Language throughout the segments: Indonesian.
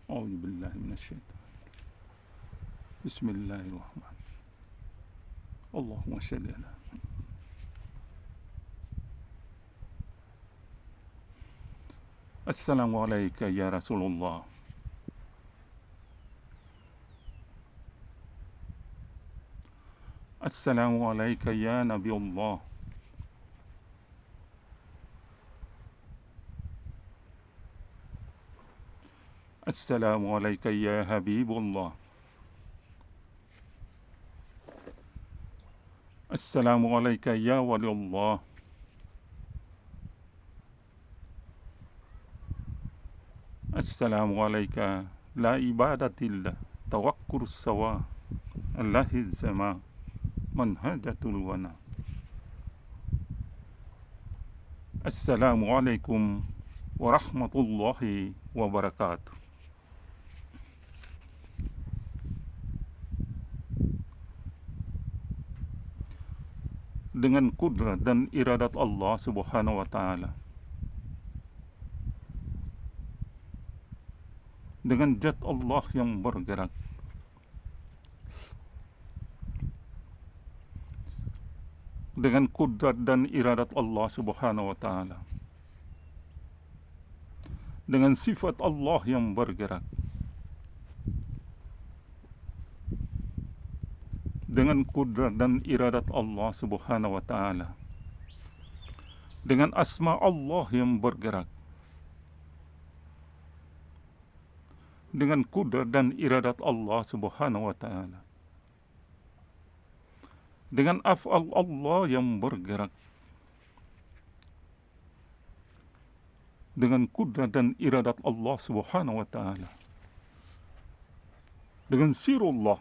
A'udzu billahi minasyaitonir. Bismillahirrahmanirrahim. Allahumma shalli ala. Assalamu alayka ya Rasulullah. Assalamu alayka ya Nabiullah. Assalamu alayka ya Habibullah. Assalamu alayka ya Waliullah. Assalamu alayka la ibadatillah tawakkur sawa Allahi zama manhajatul wana. Assalamu alaikum warahmatullahi wabarakatuh. Dengan kudrat dan iradat Allah subhanahu wa ta'ala, dengan zat Allah yang bergerak, dengan kudrat dan iradat Allah subhanahu wa ta'ala, dengan sifat Allah yang bergerak, dengan kudrat dan iradat Allah subhanahu wa ta'ala, dengan asma Allah yang bergerak, dengan kudrat dan iradat Allah subhanahu wa ta'ala, dengan af'al Allah yang bergerak, dengan kudrat dan iradat Allah subhanahu wa ta'ala, dengan sirullah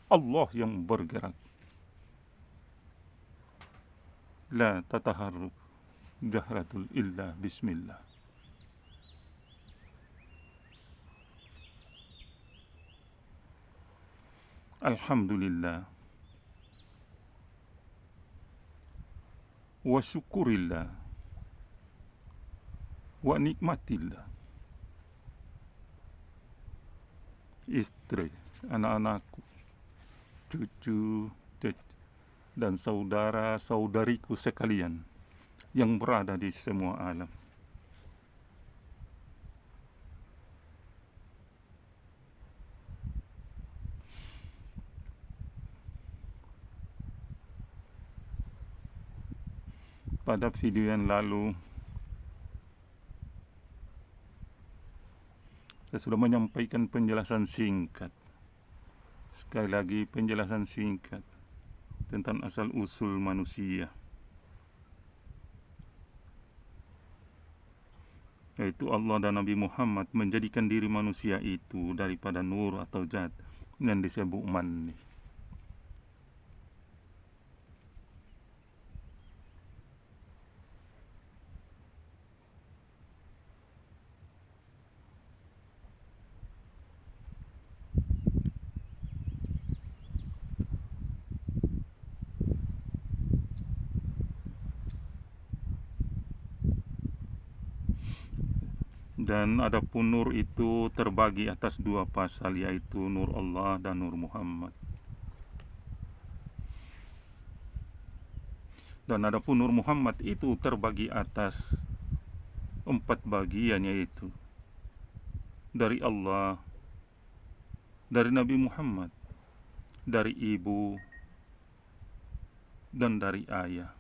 Allah yang bergerak. La tataharruk jahratul illa bismillah. Alhamdulillah wa syukurillah wa nikmatillah. Istri, anak-anakku, cucu, dan saudara-saudariku sekalian yang berada di semua alam. Pada video yang lalu saya sudah menyampaikan penjelasan singkat. Sekali lagi penjelasan singkat tentang asal-usul manusia, yaitu Allah dan Nabi Muhammad menjadikan diri manusia itu daripada nur atau zat yang disebut mani. Dan adapun nur itu terbagi atas dua pasal, yaitu nur Allah dan nur Muhammad. Dan adapun nur Muhammad itu terbagi atas 4 bagian, yaitu dari Allah, dari Nabi Muhammad, dari ibu, dan dari ayah.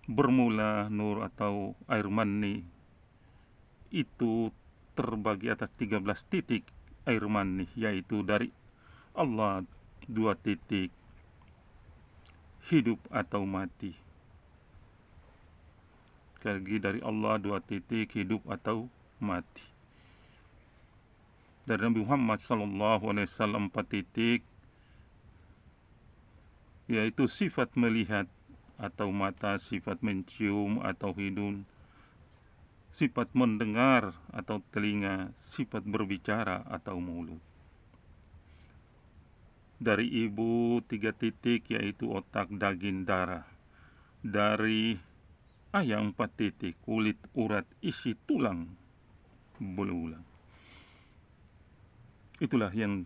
Bermula nur atau air mani itu terbagi atas 13 titik air mani, yaitu dari Allah 2 titik, hidup atau mati. Lagi dari Allah 2 titik, hidup atau mati. Dari Nabi Muhammad SAW 4 titik, yaitu sifat melihat atau mata, sifat mencium atau hidung, sifat mendengar atau telinga, sifat berbicara atau mulut. Dari ibu 3 titik, yaitu otak, daging, darah, dari ayam 4 titik, kulit, urat, isi tulang, belulang. Itulah yang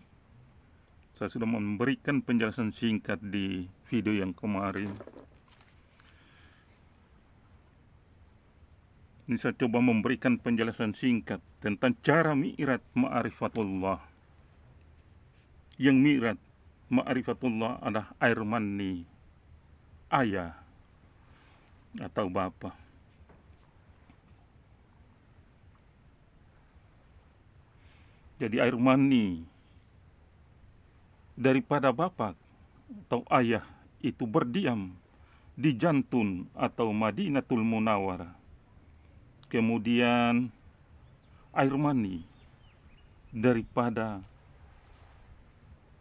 saya sudah memberikan penjelasan singkat di video yang kemarin. Ini saya coba memberikan penjelasan singkat tentang cara mi'raj ma'rifatullah. Yang mi'raj ma'rifatullah adalah air mani ayah atau bapa. Jadi air mani daripada bapa atau ayah itu berdiam di jantung atau Madinatul Munawwarah. Kemudian air mani daripada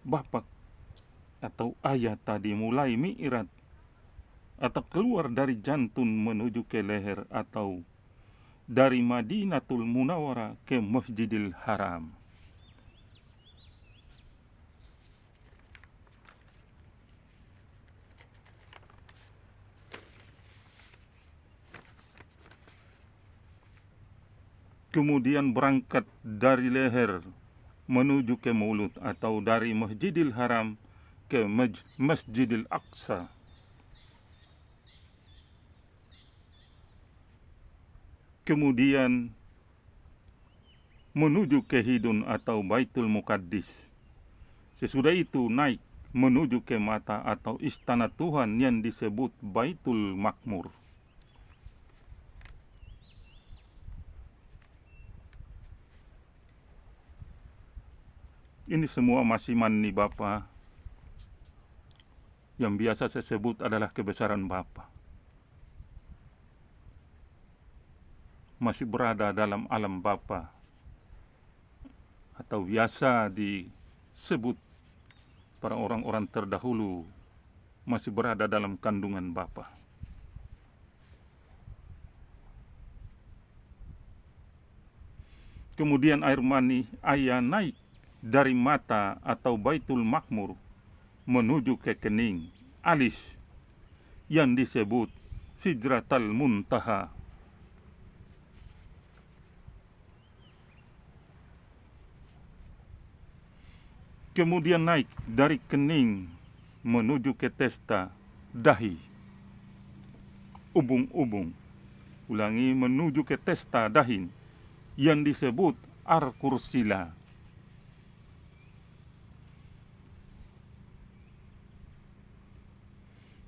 bapa atau ayah tadi mulai mi'raj atau keluar dari jantung menuju ke leher atau dari Madinatul Munawwarah ke Masjidil Haram. Kemudian berangkat dari leher menuju ke mulut atau dari Masjidil Haram ke Masjidil Aqsa. Kemudian menuju ke hidung atau Baitul Muqaddis. Sesudah itu naik menuju ke mata atau istana Tuhan yang disebut Baitul Makmur. Ini semua masih mani Bapa. Yang biasa saya sebut adalah kebesaran Bapa. Masih berada dalam alam Bapa, atau biasa disebut para orang-orang terdahulu masih berada dalam kandungan Bapa. Kemudian air mani ayah naik dari mata atau Baitul Makmur menuju ke kening, alis, yang disebut Sidratal Muntaha. Kemudian naik dari kening menuju ke testa, dahi, ubung-ubung. Ulangi, menuju ke testa dahi yang disebut Ar-Kursila.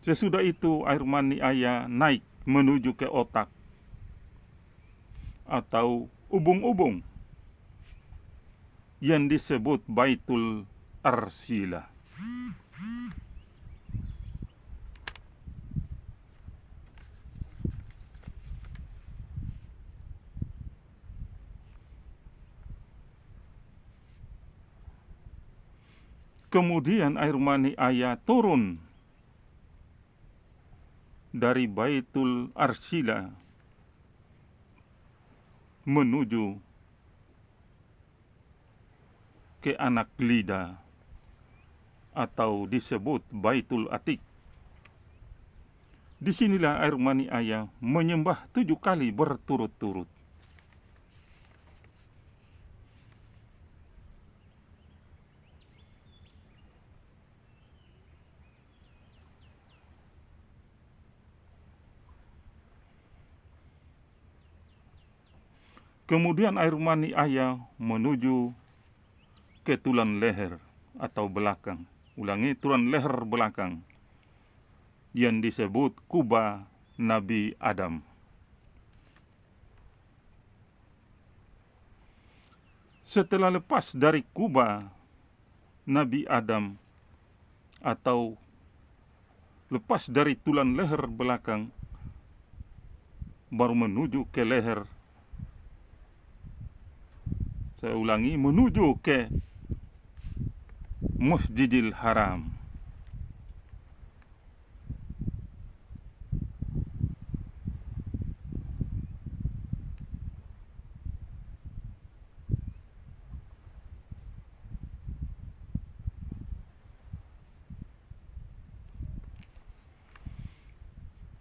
Sesudah itu air mani ayah naik menuju ke otak atau ubung-ubung yang disebut Baitul Arsila. Kemudian air mani ayah turun dari Baitul Arsila menuju ke anak lidah atau disebut Baitul Atik. Disinilah air mani ayah menyembah 7 kali berturut-turut. Kemudian air mani ayah menuju ke tulang leher atau belakang. Ulangi, tulang leher belakang yang disebut kubah Nabi Adam. Setelah lepas dari kubah Nabi Adam atau lepas dari tulang leher belakang, baru menuju ke leher. Saya ulangi, menuju ke Masjidil Haram.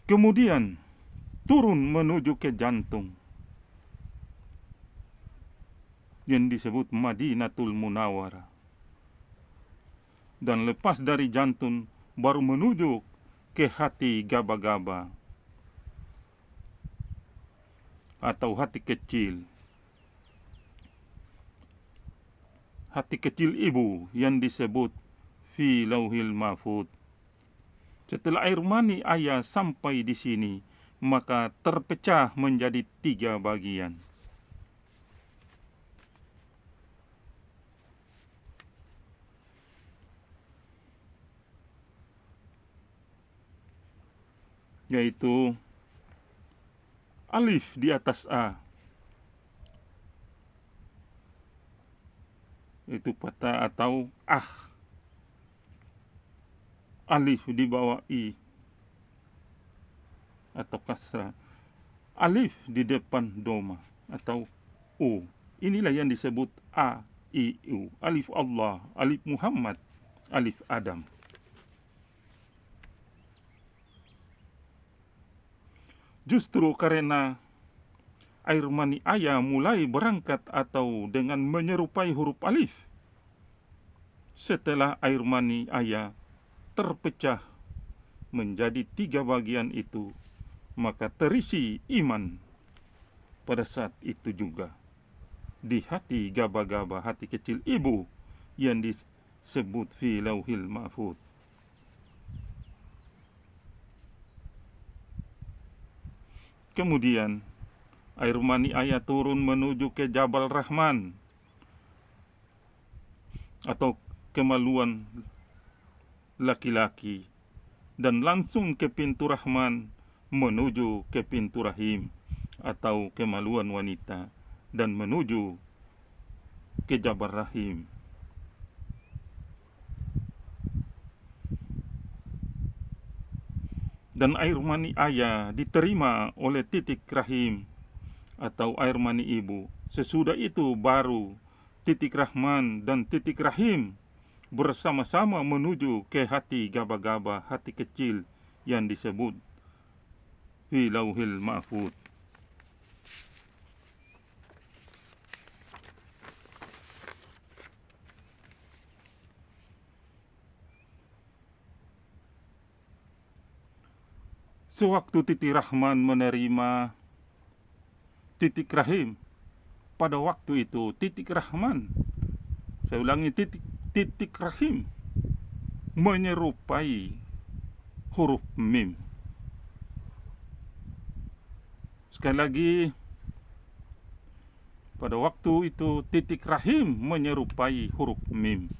Kemudian turun menuju ke jantung yang disebut Madinatul Munawwarah. Dan lepas dari jantung baru menuju ke hati gaba-gaba atau hati kecil. Hati kecil ibu yang disebut fi lauhil mahfud. Setelah air mani ayah sampai di sini, maka terpecah menjadi 3 bagian. Yaitu alif di atas A, itu patah atau alif di bawah I atau kasrah, alif di depan doma atau U. Inilah yang disebut A, I, U. Alif Allah, alif Muhammad, alif Adam. Justru karena air mani ayah mulai berangkat atau dengan menyerupai huruf alif, setelah air mani ayah terpecah menjadi 3 bagian itu, maka terisi iman pada saat itu juga di hati gaba-gaba, hati kecil ibu yang disebut fi lauhil mahfud. Kemudian air mani ayah turun menuju ke Jabal Rahman atau kemaluan laki-laki, dan langsung ke pintu Rahman menuju ke pintu Rahim atau kemaluan wanita, dan menuju ke Jabal Rahim. Dan air mani ayah diterima oleh titik rahim atau air mani ibu. Sesudah itu baru titik Rahman dan titik rahim bersama-sama menuju ke hati gaba-gaba, hati kecil yang disebut fi lauhil mahfud. Sewaktu titik Rahman menerima titik rahim, pada waktu itu titik Rahman, saya ulangi, titik rahim menyerupai huruf mim. Sekali lagi, pada waktu itu titik rahim menyerupai huruf mim.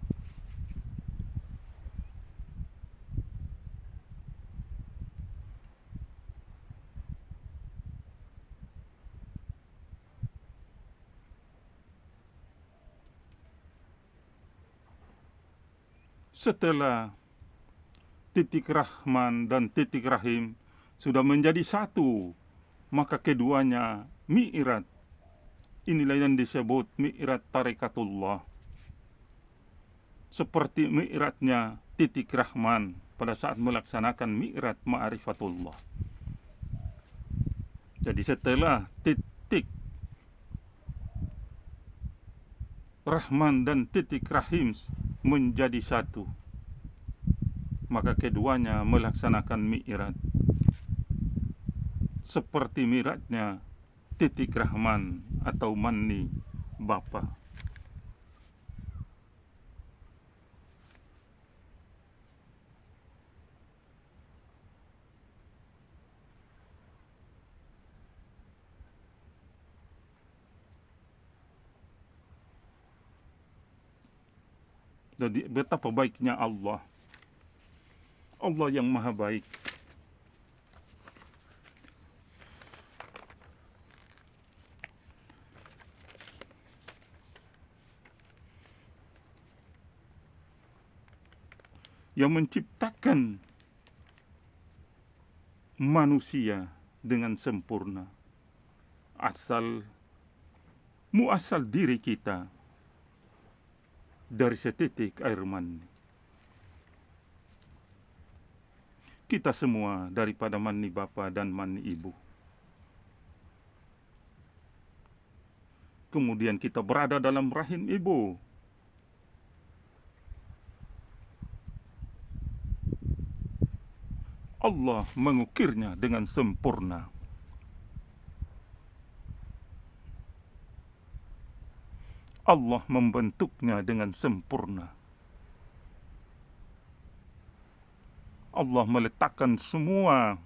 Setelah titik Rahman dan titik rahim sudah menjadi satu, maka keduanya mi'raj. Inilah yang disebut mi'raj tarikatullah, seperti mi'rajnya titik Rahman pada saat melaksanakan mi'raj ma'rifatullah. Jadi setelah titik Rahman dan titik rahim menjadi satu, maka keduanya melaksanakan mi'raj seperti mi'rajnya titik Rahman atau mani Bapa. Jadi betapa baiknya Allah, Allah yang maha baik. Yang menciptakan manusia dengan sempurna, muasal diri kita dari setitik air mani. kita semua daripada mani bapa dan mani ibu. Kemudian kita berada dalam rahim ibu. Allah mengukirnya dengan sempurna. Allah membentuknya dengan sempurna. Allah meletakkan semua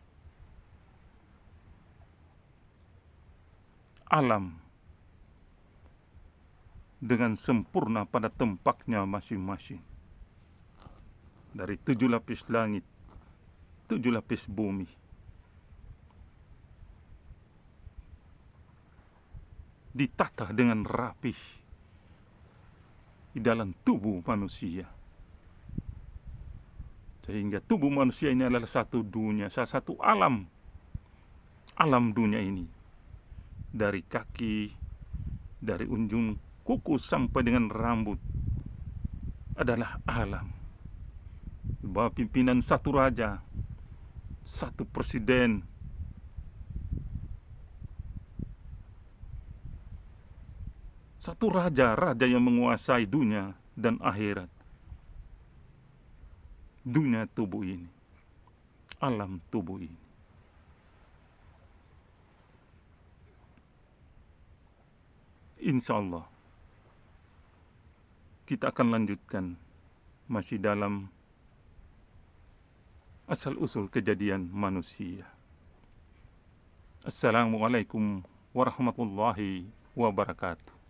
alam dengan sempurna pada tempatnya masing-masing. Dari 7 lapis langit, 7 lapis bumi. Ditata dengan rapih di dalam tubuh manusia. Sehingga tubuh manusia ini adalah satu dunia, salah satu alam. Alam dunia ini. Dari kaki, dari ujung kuku sampai dengan rambut adalah alam. Di bawah pimpinan satu raja, satu presiden, satu raja yang menguasai dunia dan akhirat. Dunia tubuh ini, alam tubuh ini. Insya Allah kita akan lanjutkan masih dalam asal-usul kejadian manusia. Assalamualaikum warahmatullahi wabarakatuh.